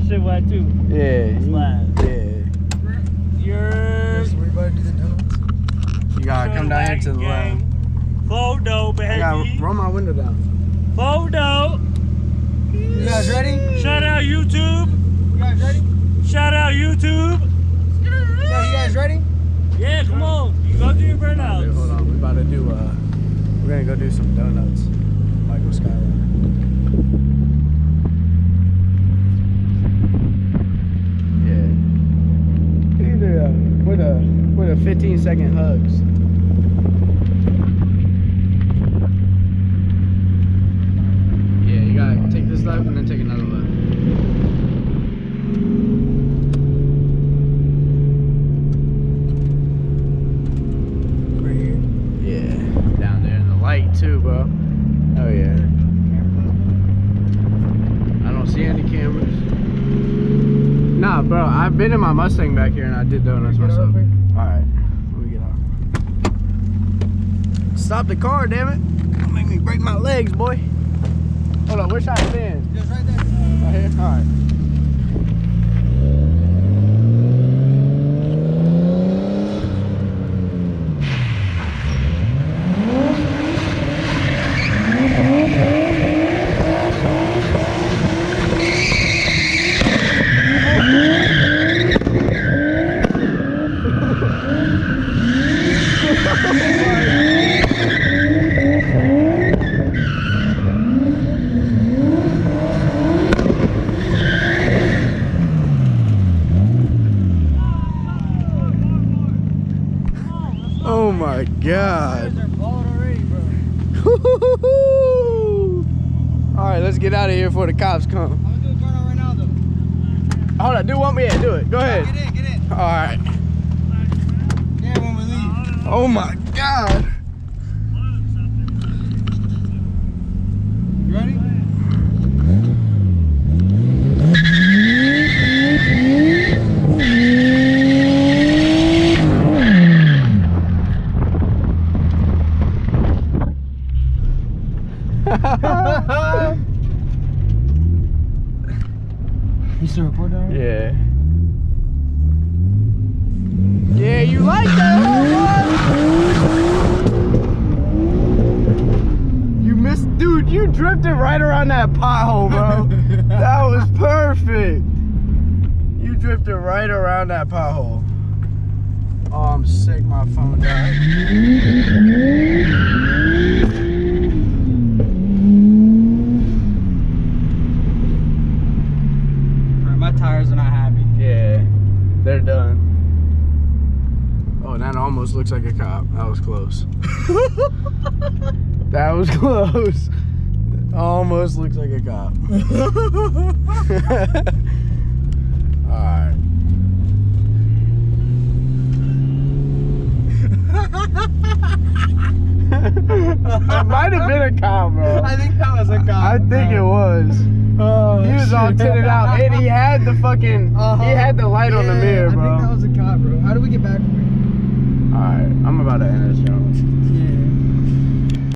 shit wet too. Yeah. Slab. Yeah. You're. So we about to do the donuts? You gotta come down here to the left. Photo, I baby. gotta roll my window down. Photo. You guys ready? Shout out YouTube. You guys ready? Shout out YouTube. Yeah, you guys ready? Yeah, come on. You go do your burnouts. Hold on, we about to do we're gonna go do some donuts. Michael Skyline. Yeah. Either with a 15-second hugs. Yeah, you gotta take this left and then take another left. Too, bro. Oh yeah. I don't see any cameras. Nah, bro. I've been in my Mustang back here and I did donuts myself. All right, let me get out. Stop the car, damn it! Don't make me break my legs, boy. Hold on, where should I stand? Just right there. Right here. All right. Oh my God. Alright, let's get out of here before the cops come. I'm gonna do a burnout right now though. Hold on, do one more. Yeah, do it. Go ahead. Get in. Alright. Yeah, when we leave. Oh my God. You ready? You still recording that? Yeah. Yeah, you like that, huh? You missed, dude. You drifted right around that pothole, bro. That was perfect. You drifted right around that pothole. Oh, I'm sick. My phone died. My tires are not happy. Yeah, they're done. Oh, that almost looks like a cop. That was close. That was close. Almost looks like a cop. Alright. It might have been a cop, bro. I think that was a cop. I think it was. Oh, He was all tinted out, and he had the fucking, he had the light on the mirror, bro. I think that was a cop, bro. How do we get back from here? Alright, I'm about to end this challenge. Yeah.